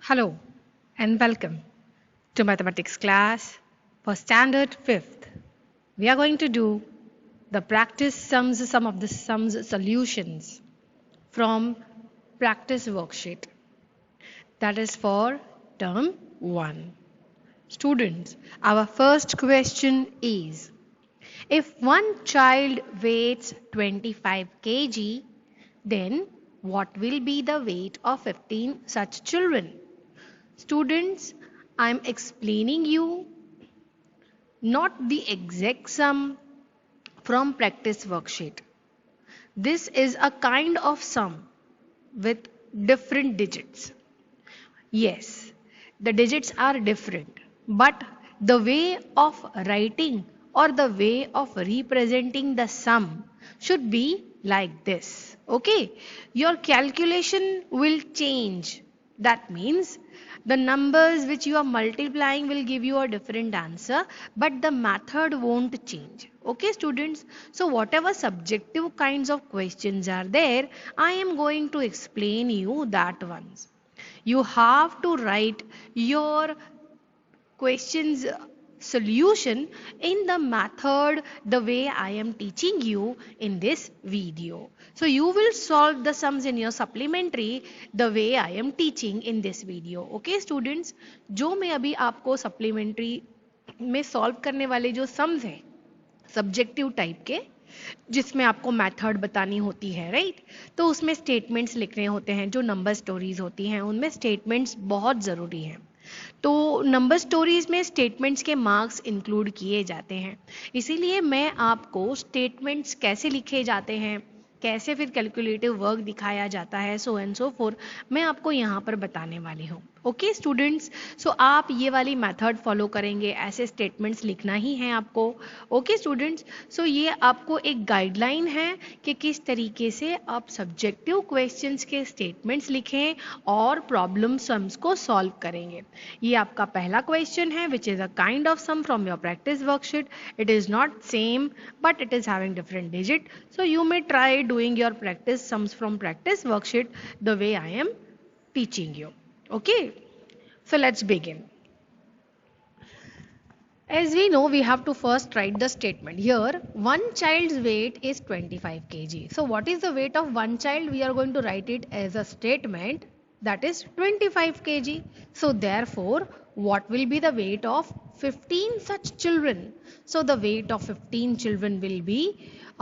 Hello and welcome to mathematics class for standard 5th. We are going to do the practice sums, some of the sums solutions from practice worksheet. That is for term 1. Students, our first question is, if one child weighs 25 kg, then what will be the weight of 15 such children? Students, I am explaining you not the exact sum from practice worksheet. This is a kind of sum with different digits. Yes, the digits are different, but the way of writing or the way of representing the sum should be like this. Okay, your calculation will change. That means the numbers which you are multiplying will give you a different answer, but the method won't change. Okay, students. So whatever subjective kinds of questions are there, I am going to explain you that ones. You have to write your questions solution in the method the way I am teaching you in this video. So you will solve the sums in your supplementary the way I am teaching in this video. Okay students, जो मैं अभी आपको supplementary में solve करने वाले जो sums हैं subjective type के जिसमें आपको मेथड बतानी होती है राइट, तो उसमें स्टेटमेंट्स लिखने होते हैं, जो नंबर स्टोरीज होती हैं उनमें स्टेटमेंट्स बहुत ज़रूरी हैं। तो नंबर स्टोरीज में स्टेटमेंट्स के मार्क्स इंक्लूड किए जाते हैं, इसीलिए मैं आपको स्टेटमेंट्स कैसे लिखे जाते हैं, कैसे फिर कैलकुलेटिव वर्क दिखाया जाता है, सो एंड सो फोर मैं आपको यहाँ पर बताने वाली हूँ। ओके स्टूडेंट्स, सो आप ये वाली मेथड फॉलो करेंगे, ऐसे स्टेटमेंट्स लिखना ही है आपको। ओके स्टूडेंट्स, सो ये आपको एक गाइडलाइन है कि किस तरीके से आप सब्जेक्टिव क्वेश्चंस के स्टेटमेंट्स लिखें और प्रॉब्लम सम्स को सॉल्व करेंगे। ये आपका पहला क्वेश्चन है which is a kind of sum from your practice worksheet. It is not same but it is having different digit, so you may try doing your practice sums from practice worksheet the way I am teaching you. Okay, so let's begin. As we know, we have to first write the statement. Here one child's weight is 25 kg. So what is the weight of one child? We are going to write it as a statement, that is 25 kg. So therefore what will be the weight of 15 such children? So the weight of 15 children will be,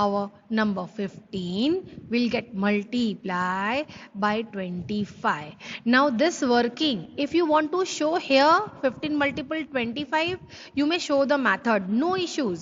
our number 15 will get multiply by 25. Now this working, if you want to show here 15 multiple 25, you may show the method, no issues.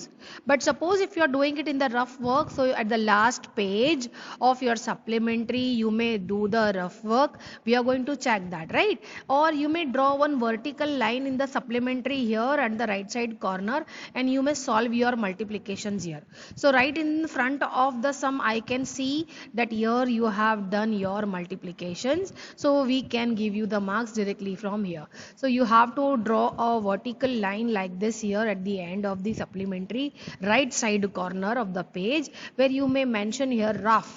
But suppose if you are doing it in the rough work, so at the last page of your supplementary you may do the rough work, we are going to check that, right? Or you may draw one vertical line in the supplementary here at the right side corner and you may solve your multiplications here. So right in front of the sum I can see that here you have done your multiplications, so we can give you the marks directly from here. So you have to draw a vertical line like this here at the end of the supplementary right side corner of the page, where you may mention here rough.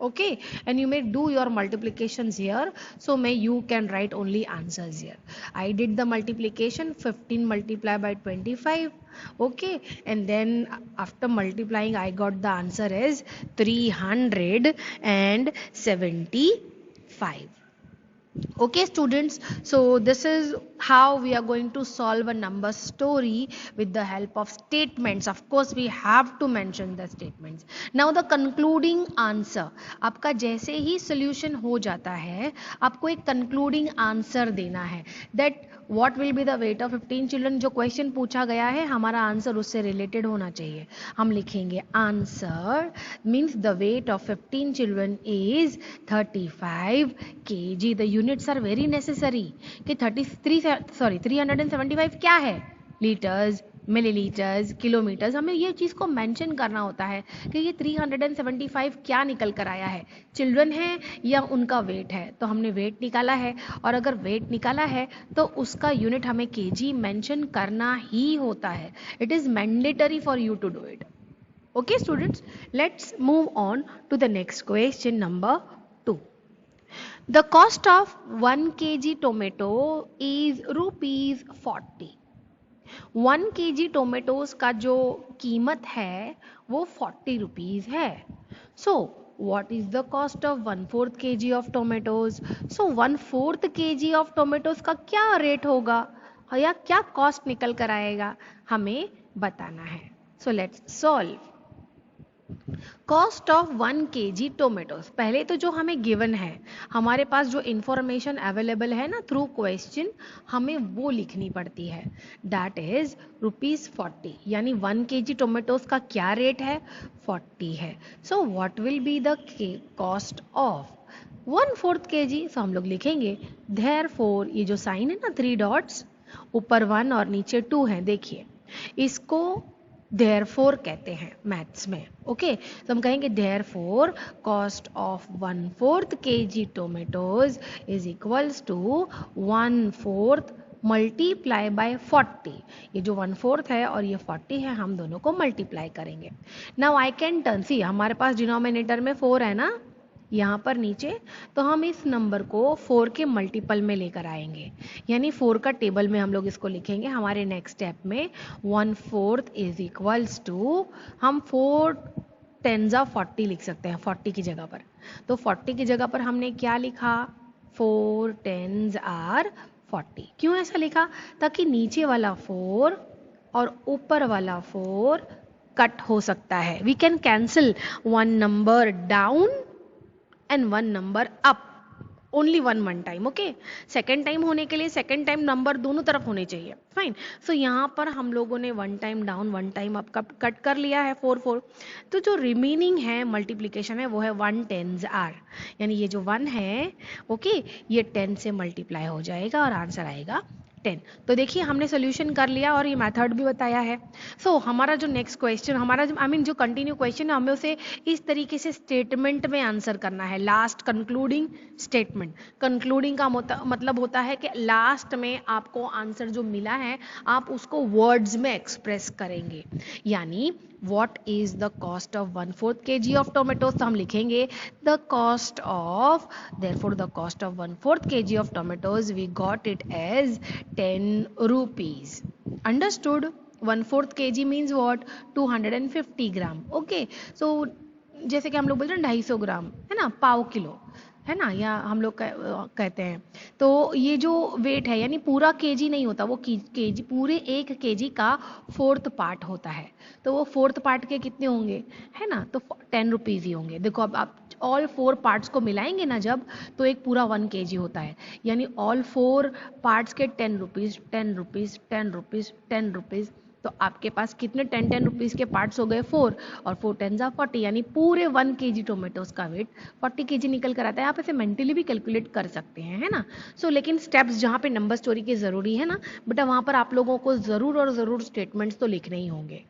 Okay, and you may do your multiplications here, so may you can write only answers here. I did the multiplication, 15 multiplied by 25. Okay, and then after multiplying I got the answer as 375. Okay students, so this is how we are going to solve a number story with the help of statements. Of course we have to mention the statements. Now the concluding answer, आपका जैसे ही solution हो जाता है आपको एक concluding answer देना है, that what will be the weight of 15 children. जो क्वेश्चन पूछा गया है हमारा आंसर उससे रिलेटेड होना चाहिए। हम लिखेंगे answer means the weight of 15 children is 35 kg. The units are very necessary कि 375 क्या है, लीटर्स, मिलीलीटर्स, किलोमीटर्स, हमें ये चीज़ को मेंशन करना होता है कि ये 375 क्या निकल कर आया है, चिल्ड्रन है या उनका वेट है। तो हमने वेट निकाला है और अगर वेट निकाला है तो उसका यूनिट हमें केजी मेंशन करना ही होता है। It is mandatory for you to do it. Okay students, let's move on to the next question number 2. The cost of 1 kg tomato is rupees 40. 1 kg tomatoes का जो कीमत है वो 40 रुपीज है. सो what is the cost of 1/4 kg of tomatoes? So 1/4 kg of tomatoes का क्या rate होगा या क्या कॉस्ट निकल कर आएगा, हमें बताना है. So let's solve. Cost of 1 kg tomatoes, पहले तो जो हमें गिवन है, हमारे पास जो इंफॉर्मेशन अवेलेबल है ना थ्रू क्वेश्चन, हमें वो लिखनी पड़ती है. दैट इज ₹40, यानी 1 kg टोमेटोज का क्या रेट है, 40 है. So what will be the cost of 1/4 kg. सो हम लोग लिखेंगे देयरफॉर, ये जो साइन है ना 3 डॉट्स, ऊपर 1 और नीचे 2 है, देखिए इसको therefore कहते हैं मैथ्स में. ओके, तो हम कहेंगे therefore cost of 1/4 kg tomatoes is equals to 1/4 multiply by 40. ये जो 1/4 है और ये 40 है, हम दोनों को मल्टीप्लाई करेंगे. नाउ आई कैन टर्न, सी हमारे पास डिनोमिनेटर में 4 है ना यहाँ पर नीचे, तो हम इस नंबर को 4 के मल्टीपल में लेकर आएंगे, यानी 4 का टेबल में हम लोग इसको लिखेंगे हमारे नेक्स्ट स्टेप में. 1/4 इज इक्वल्स टू, हम 4 10s 40 लिख सकते हैं 40 की जगह पर. तो 40 की जगह पर हमने क्या लिखा, 4 10s 40. क्यों ऐसा लिखा, ताकि नीचे वाला 4 और ऊपर वाला 4 कट हो सकता है. We can cancel 1 number down and 1 number up, only one time. Okay, second time होने के लिए सेकेंड टाइम नंबर दोनों तरफ होने चाहिए. फाइन. सो यहाँ पर हम लोगों ने 1 time down 1 time up cut कर लिया है 4 तो जो रिमेनिंग है मल्टीप्लीकेशन है वो है 1 10s r, यानी ये जो 1 है ओके, ये 10 से मल्टीप्लाई हो जाएगा और आंसर आएगा 10. तो देखिए हमने सोल्यूशन कर लिया और ये मेथड भी बताया है. सो हमारा जो नेक्स्ट क्वेश्चन, हमारा जो कंटिन्यू क्वेश्चन है, हमें उसे इस तरीके से स्टेटमेंट में आंसर करना है. Last concluding statement. कंक्लूडिंग का मतलब होता है कि लास्ट में आपको आंसर जो मिला है आप उसको वर्ड्स में एक्सप्रेस करेंगे. यानी what is the cost of 1/4 kg of tomatoes, तो हम लिखेंगे the cost of, therefore the cost of 1/4 kg of tomatoes we got it as 10 rupees. Understood? 1/4 kg means what, 250 gram. Okay, so जैसे कि हम लोग बोलते हैं 250 ग्राम है ना, पाव किलो है ना, या हम लोग कहते हैं. तो ये जो वेट है, यानी पूरा केजी नहीं होता, वो केजी पूरे 1 केजी का 4th पार्ट होता है. तो वो 4th पार्ट के कितने होंगे, है ना, तो 10 रुपीज़ ही होंगे. देखो अब आप ऑल 4 पार्ट्स को मिलाएंगे ना जब, तो एक पूरा 1 केजी होता है, यानी ऑल 4 पार्ट्स के 10 रुपीज़ 10 रुपीज़ 10 रुपीज़ 10 रुपीज़. तो आपके पास कितने 10 रुपीज़ के पार्ट्स हो गए, 4 और 4 10s 40, यानी पूरे 1 केजी टोमेटोज का वेट 40 केजी निकल कर आता है. आप इसे मेंटली भी कैलकुलेट कर सकते हैं, है ना. सो लेकिन स्टेप्स जहाँ पे नंबर स्टोरी के ज़रूरी है ना बेटा, वहाँ पर आप लोगों को ज़रूर और ज़रूर स्टेटमेंट्स तो लिखने ही होंगे.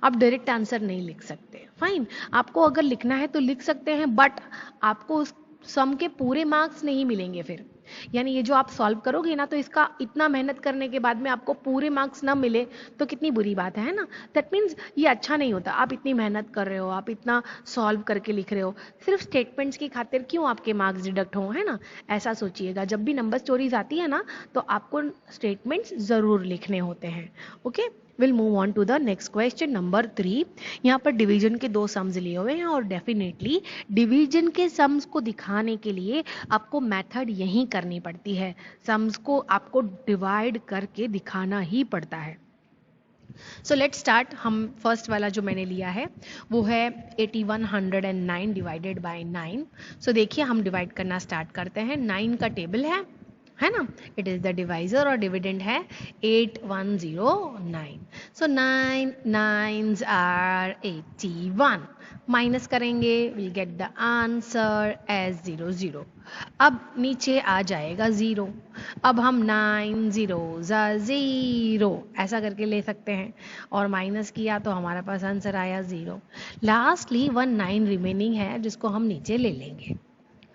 आप डायरेक्ट आंसर नहीं लिख सकते. फाइन, आपको अगर लिखना है तो लिख सकते हैं, बट आपको उस सम के पूरे मार्क्स नहीं मिलेंगे फिर. यानी ये जो आप सॉल्व करोगे ना, तो इसका इतना मेहनत करने के बाद में आपको पूरे मार्क्स ना मिले तो कितनी बुरी बात है ना. दैट मीन्स ये अच्छा नहीं होता. आप इतनी मेहनत कर रहे हो, आप इतना सॉल्व करके लिख रहे हो, सिर्फ स्टेटमेंट्स की खातिर क्यों आपके मार्क्स डिडक्ट हो, है ना. ऐसा सोचिएगा, जब भी नंबर स्टोरीज आती है ना तो आपको स्टेटमेंट्स ज़रूर लिखने होते हैं. Okay, will move on to the next question number 3. यहाँ पर डिवीजन के 2 सम्स लिए हुए हैं और डेफिनेटली डिवीजन के सम्स को दिखाने के लिए आपको मेथड यही करनी पड़ती है. सम्स को आपको डिवाइड करके दिखाना ही पड़ता है. So let's start. हम फर्स्ट वाला जो मैंने लिया है वो है 8109 डिवाइडेड बाय 9. सो देखिए हम डिवाइड करना स्टार्ट करते हैं. 9 का टेबल है ना, इट इज द डिवाइजर और डिविडेंड है 8109. So 9 9s are 81. माइनस करेंगे, will get the answer as 00. अब नीचे आ जाएगा 0. अब हम 9 zeros are 0 ऐसा करके ले सकते हैं और माइनस किया तो हमारे पास आंसर आया 0. लास्टली 1 9 रिमेनिंग है जिसको हम नीचे ले लेंगे.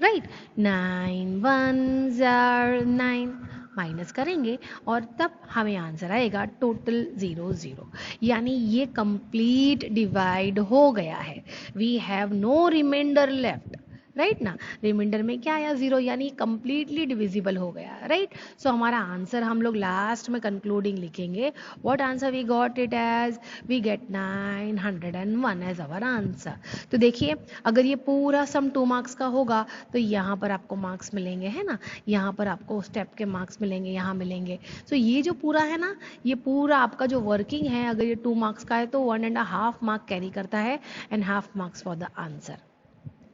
Right, 9 1s are 9. माइनस करेंगे और तब हमें आंसर आएगा टोटल 0 यानी ये कंप्लीट डिवाइड हो गया है. We have no remainder left. Right ना। रिमाइंडर में क्या आया 0, यानी कंप्लीटली डिविजिबल हो गया, राइट। सो हमारा आंसर हम लोग लास्ट में कंक्लूडिंग लिखेंगे। What answer we got it as, we get 901 as our answer. तो देखिए अगर ये पूरा सम 2 मार्क्स का होगा तो यहाँ पर आपको मार्क्स मिलेंगे, है ना, यहाँ पर आपको स्टेप के मार्क्स मिलेंगे, यहाँ मिलेंगे। सो ये जो पूरा है ना, ये पूरा आपका जो वर्किंग है, अगर ये 2 मार्क्स का है तो 1.5 मार्क कैरी करता है and half marks for the answer.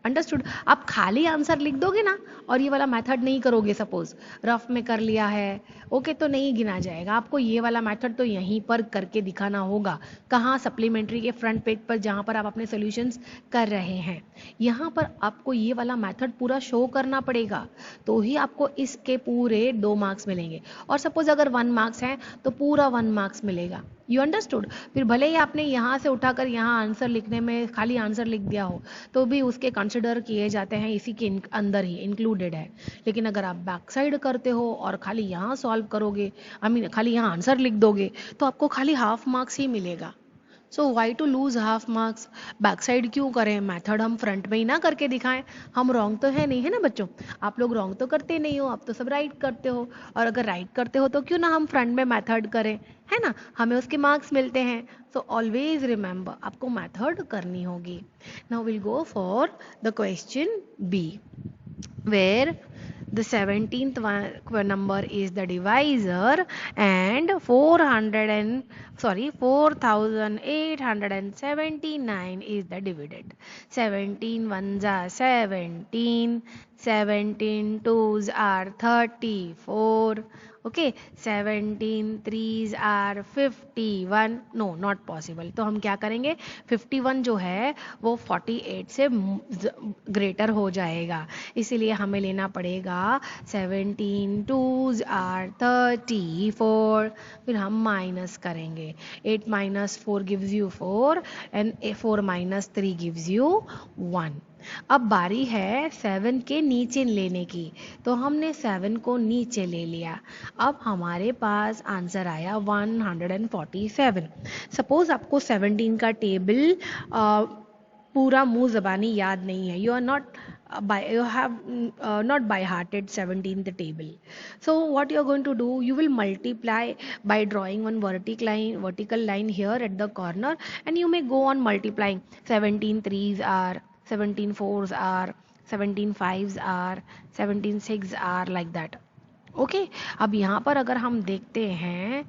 Understood. आप खाली आंसर लिख दोगे ना और ये वाला मेथड नहीं करोगे, सपोज रफ में कर लिया है, ओके, तो नहीं गिना जाएगा। आपको ये वाला मेथड तो यहीं पर करके दिखाना होगा। कहाँ? सप्लीमेंट्री के फ्रंट पेज पर, जहाँ पर आप अपने सॉल्यूशंस कर रहे हैं, यहाँ पर आपको ये वाला मेथड पूरा शो करना पड़ेगा, तो ही आपको इसके पूरे 2 मार्क्स मिलेंगे। और सपोज अगर 1 मार्क्स है तो पूरा 1 मार्क्स मिलेगा। You understood. फिर भले ही आपने यहाँ से उठाकर यहाँ आंसर लिखने में खाली आंसर लिख दिया हो तो भी उसके कंसिडर किए जाते हैं, इसी के अंदर ही इंक्लूडेड है। लेकिन अगर आप बैक साइड करते हो और खाली यहाँ सॉल्व करोगे, खाली यहाँ आंसर लिख दोगे, तो आपको खाली हाफ मार्क्स ही मिलेगा। So why to lose half marks? Back side क्यों करें? मेथड हम फ्रंट में ही ना करके दिखाएं। हम रॉन्ग तो है नहीं, है ना बच्चों? आप लोग रॉन्ग तो करते नहीं हो, आप तो सब राइट करते हो। और अगर राइट करते हो तो क्यों ना हम फ्रंट में मेथड करें, है ना, हमें उसके मार्क्स मिलते हैं। सो ऑलवेज रिमेंबर आपको मेथड करनी होगी। Now will go for the question B, where the 17th number is the divisor and 4879 is the dividend. 17 ones are 17, 17 twos are 34, okay, 17 threes are 51, no not possible। तो हम क्या करेंगे, 51 जो है वो 48 से ग्रेटर हो जाएगा, इसीलिए हमें लेना पड़ेगा 17 twos are 34। फिर हम माइनस करेंगे, 8 minus 4 gives you 4 and 4 minus 3 gives you 1। अब बारी है 7 के नीचे लेने की, तो हमने 7 को नीचे ले लिया। अब हमारे पास आंसर आया 147। सपोज आपको 17 का टेबल पूरा मुंह जबानी याद नहीं है, you have not by hearted 17th table. So what you are going to do, you will multiply by drawing one vertical line here at the corner, and you may go on multiplying. 17 threes are, 17 fours are, 17 fives are, 17 six are, like that. Okay अब यहाँ पर अगर हम देखते हैं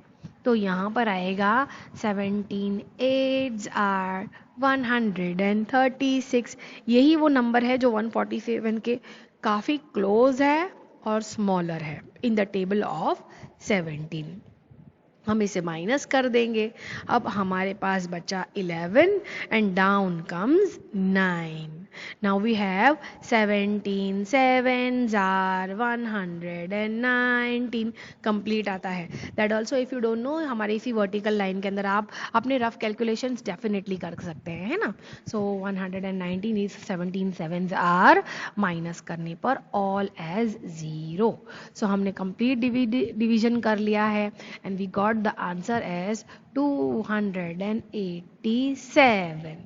तो यहाँ पर आएगा 17 8s are 136। यही वो नंबर है जो 147 के काफ़ी क्लोज है और स्मॉलर है इन द टेबल ऑफ 17। हम इसे माइनस कर देंगे। अब हमारे पास बचा 11 and down comes 9। Now we have 17 7s are 119 complete आता है। That also if you don't know, हमारे इसी वर्टिकल लाइन के अंदर आप अपने रफ कैलकुलेशंस डेफिनेटली कर सकते हैं, है ना। सो 119 इज 17 7s are माइनस करने पर ऑल एज 0। सो हमने कंप्लीट डिवीजन कर लिया है and we got the answer as 287.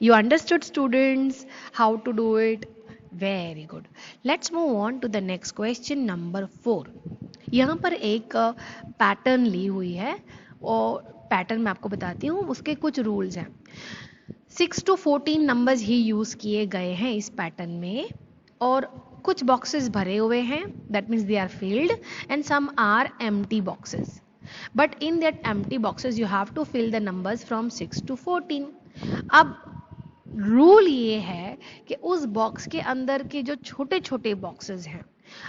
You understood, students, how to do it? Very good. Let's move on to the next question, number 4. यहाँ पर एक pattern ली हुई है और पैटर्न मैं आपको बताती हूँ, उसके कुछ रूल्स हैं। 6 to 14 नंबर्स ही यूज किए गए हैं इस पैटर्न में और कुछ बॉक्सेस भरे हुए हैं, that means they are filled and some are empty boxes. But in that empty boxes you have to fill the numbers from 6 to 14. अब रूल ये है कि उस बॉक्स के अंदर के जो छोटे छोटे बॉक्सेस हैं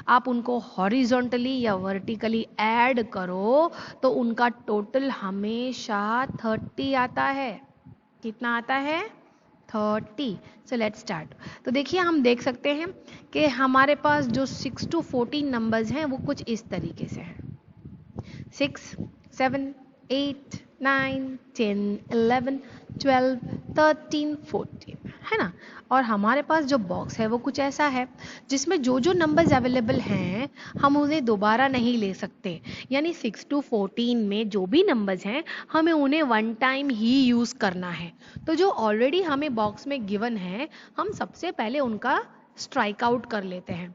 आप उनको हॉरिजॉन्टली या वर्टिकली ऐड करो तो उनका टोटल हमेशा 30 आता है। कितना आता है? 30। So let's start. तो देखिए हम देख सकते हैं कि हमारे पास जो 6 to 14 नंबर्स हैं वो कुछ इस तरीके से हैं। 6 7 8 9 10 11 12 13 14, है ना। और हमारे पास जो बॉक्स है वो कुछ ऐसा है जिसमें जो जो नंबर्स अवेलेबल हैं हम उन्हें दोबारा नहीं ले सकते, यानी 6 to 14 में जो भी नंबर्स हैं हमें उन्हें वन टाइम ही यूज़ करना है। तो जो ऑलरेडी हमें बॉक्स में गिवन है हम सबसे पहले उनका स्ट्राइक आउट कर लेते हैं।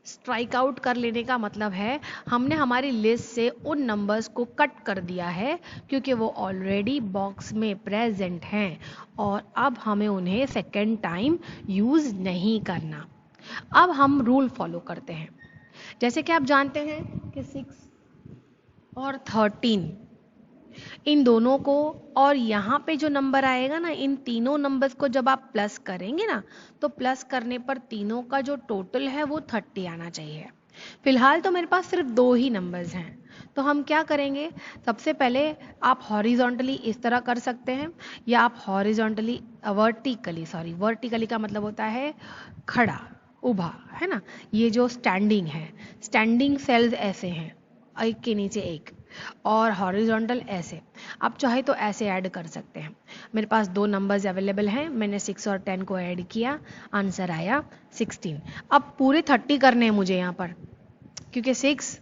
स्ट्राइक आउट कर लेने का मतलब है हमने हमारी लिस्ट से उन नंबर्स को कट कर दिया है क्योंकि वो ऑलरेडी बॉक्स में प्रेजेंट हैं और अब हमें उन्हें सेकेंड टाइम यूज नहीं करना। अब हम रूल फॉलो करते हैं। जैसे कि आप जानते हैं कि 6 और 13 इन दोनों को और यहाँ पे जो नंबर आएगा ना, इन तीनों नंबर्स को जब आप प्लस करेंगे ना, तो प्लस करने पर तीनों का जो टोटल है वो 30 आना चाहिए। फिलहाल तो मेरे पास सिर्फ 2 ही नंबर्स हैं, तो हम क्या करेंगे, सबसे पहले आप हॉरिजॉन्टली इस तरह कर सकते हैं या आप हॉरिजॉन्टली वर्टिकली का मतलब होता है खड़ा, उभा, है ना। ये जो स्टैंडिंग है, स्टैंडिंग सेल्स ऐसे हैं, एक के नीचे एक, और हॉरिजॉन्टल ऐसे। आप चाहे तो ऐसे ऐड कर सकते हैं। मेरे पास 2 नंबर्स अवेलेबल हैं, मैंने 6 और 10 को ऐड किया, आंसर आया 16। अब पूरे 30 करने हैं मुझे यहाँ पर, क्योंकि 6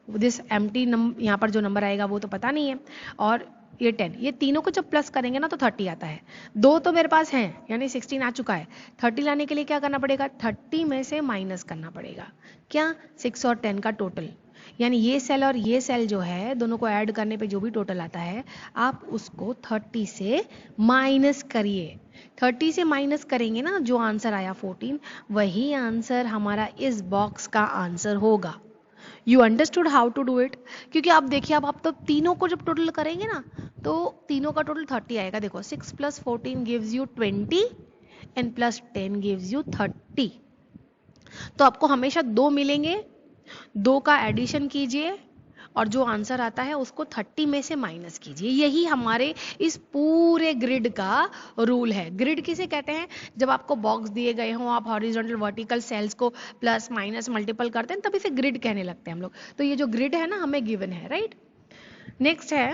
दिस एम्प्टी नंबर, यहाँ पर जो नंबर आएगा वो तो पता नहीं है, और ये 10, ये तीनों को जब प्लस करेंगे ना तो 30 आता है। 2 तो मेरे पास हैं, यानी 16 आ चुका है। 30 लाने के लिए क्या करना पड़ेगा, 30 में से माइनस करना पड़ेगा। क्या, 6 और 10 का टोटल, यानी ये सेल और ये सेल जो है, दोनों को ऐड करने पे जो भी टोटल आता है आप उसको 30 से माइनस करिए। 30 से माइनस करेंगे ना, जो आंसर आया 14, वही आंसर हमारा इस बॉक्स का आंसर होगा। You understood how to do it? क्योंकि आप देखिए, अब आप तो तीनों को जब टोटल करेंगे ना, तो तीनों का टोटल 30 आएगा। देखो, 6 + 14 gives you 20 and +10 gives you 30। तो आपको हमेशा 2 मिलेंगे, 2 का एडिशन कीजिए और जो आंसर आता है उसको 30 में से माइनस कीजिए। यही हमारे इस पूरे ग्रिड का रूल है। ग्रिड किसे कहते हैं, जब आपको बॉक्स दिए गए हों, आप हॉरिजॉन्टल वर्टिकल सेल्स को प्लस माइनस मल्टीपल करते हैं, तब इसे ग्रिड कहने लगते हैं हम लोग। तो ये जो ग्रिड है ना, हमें गिवन है, राइट। नेक्स्ट है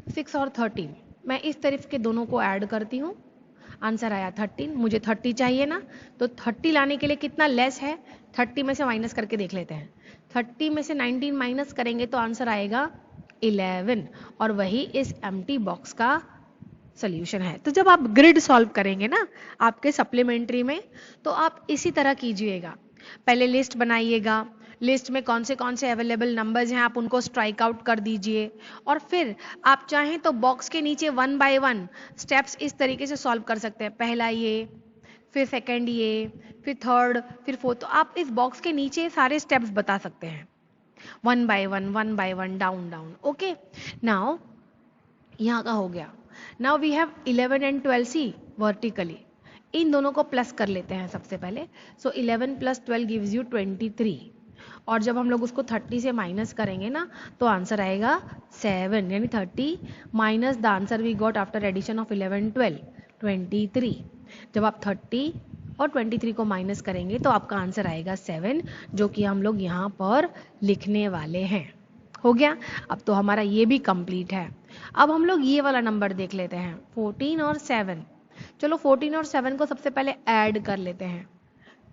6 और 13, मैं इस तरफ के दोनों को ऐड करती हूँ, आंसर आया 13। मुझे 30 चाहिए ना, तो 30 लाने के लिए कितना लेस है, 30 में से माइनस करके देख लेते हैं। 30 में से 19 माइनस करेंगे तो आंसर आएगा 11, और वही इस एम्प्टी बॉक्स का सोल्यूशन है। तो जब आप ग्रिड सॉल्व करेंगे ना आपके सप्लीमेंट्री में, तो आप इसी तरह कीजिएगा। पहले लिस्ट बनाइएगा, लिस्ट में कौन से अवेलेबल नंबर्स हैं आप उनको स्ट्राइक आउट कर दीजिए, और फिर आप चाहें तो बॉक्स के नीचे 1 बाय 1 स्टेप्स इस तरीके से सॉल्व कर सकते हैं। पहला ये, फिर सेकंड ये, फिर थर्ड, फिर फोर्थ। तो आप इस बॉक्स के नीचे सारे स्टेप्स बता सकते हैं, 1 by 1 down down. Okay, now यहाँ का हो गया। Now we have 11 and 12 C vertically, इन दोनों को प्लस कर लेते हैं सबसे पहले। सो 11 + 12 गिव्स यू 23, और जब हम लोग उसको 30 से माइनस करेंगे ना, तो आंसर आएगा 7, यानी 30 minus the answer we got after addition of 11 12 23। जब आप 30 और 23 को माइनस करेंगे तो आपका आंसर आएगा 7, जो कि हम लोग यहाँ पर लिखने वाले हैं। हो गया, अब तो हमारा ये भी कंप्लीट है। अब हम लोग ये वाला नंबर देख लेते हैं, 14 और 7। चलो 14 और 7 को सबसे पहले ऐड कर लेते हैं,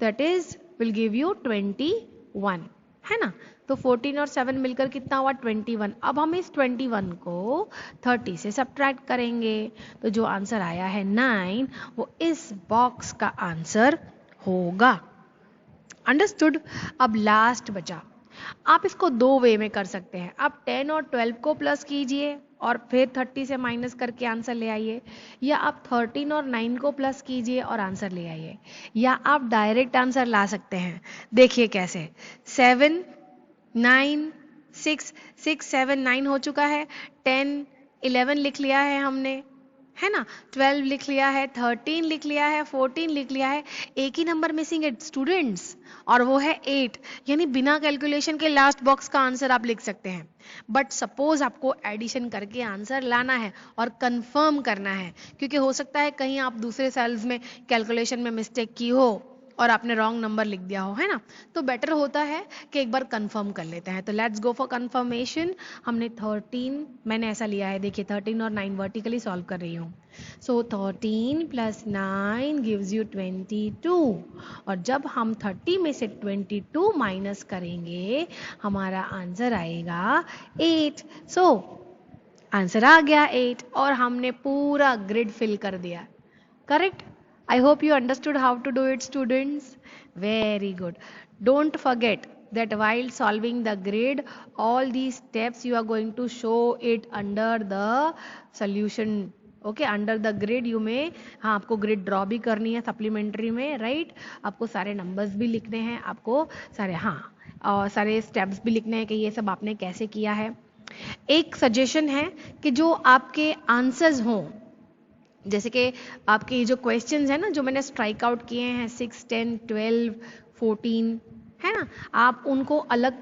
that is will give you 21, है ना। तो 14 और 7 मिलकर कितना हुआ, 21। अब हम इस 21 को 30 से सब्ट्रैक्ट करेंगे, तो जो आंसर आया है 9, वो इस बॉक्स का आंसर होगा। अंडरस्टूड? अब लास्ट बचा, आप इसको 2 वे में कर सकते हैं। आप 10 और 12 को प्लस कीजिए और फिर 30 से माइनस करके आंसर ले आइए, या आप 13 और 9 को प्लस कीजिए और आंसर ले आइए, या आप डायरेक्ट आंसर ला सकते हैं। देखिए कैसे, 7 9 6 6 7 9 हो चुका है, 10 11 लिख लिया है हमने, है ना, 12 लिख लिया है, 13 लिख लिया है, 14 लिख लिया है। एक ही नंबर मिसिंग है स्टूडेंट्स, और वो है 8, यानी बिना कैलकुलेशन के लास्ट बॉक्स का आंसर आप लिख सकते हैं। बट सपोज आपको एडिशन करके आंसर लाना है और कंफर्म करना है, क्योंकि हो सकता है कहीं आप दूसरे सेल्स में कैलकुलेशन में मिस्टेक की हो और आपने रॉन्ग नंबर लिख दिया हो, है ना। तो बेटर होता है कि एक बार कंफर्म कर लेते हैं। तो लेट्स गो फॉर कंफर्मेशन। हमने 13, मैंने ऐसा लिया है, देखिए 13 और 9 वर्टिकली सॉल्व कर रही हूँ। सो 13 + 9 गिव्स यू 22, और जब हम 30 में से 22 माइनस करेंगे हमारा आंसर आएगा 8। सो आंसर आ गया 8, और हमने पूरा ग्रिड फिल कर दिया। Correct? I hope you understood how to do it, students. Very good. Don't forget that while solving the grid, all these steps you are going to show it under the solution. Okay, under the grid you में, हाँ आपको grid draw भी करनी है supplementary में, right आपको सारे numbers भी लिखने हैं, आपको सारे, हाँ और सारे स्टेप्स भी लिखने हैं कि ये सब आपने कैसे किया है. एक सजेशन है कि जो आपके आंसर्स हों, जैसे कि आपके जो क्वेश्चंस हैं ना जो मैंने स्ट्राइक आउट किए हैं 6, 10, 12, 14 है ना, आप उनको अलग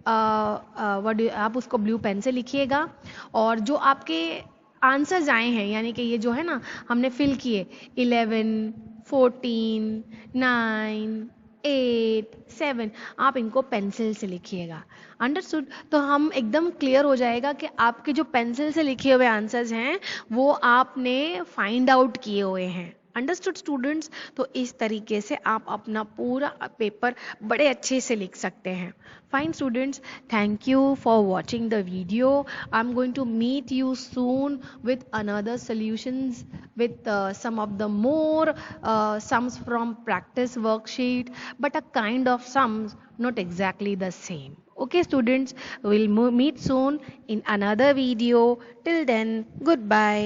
आप उसको ब्लू पेन से लिखिएगा. और जो आपके आंसर्स आए हैं यानी कि ये जो है ना हमने फिल किए 11, 14, 9, 8, 7, आप इनको पेंसिल से लिखिएगा. अंडरस्टूड. तो हम एकदम क्लियर हो जाएगा कि आपके जो पेंसिल से लिखे हुए आंसर्स हैं वो आपने फाइंड आउट किए हुए हैं. Understood students. तो इस तरीके से आप अपना पूरा पेपर बड़े अच्छे से लिख सकते हैं. Fine students, thank you for watching the video. I am going to meet you soon with another solutions with some of the more sums from practice worksheet, but a kind of sums not exactly the same. Okay students, we'll meet soon in another video. Till then, goodbye.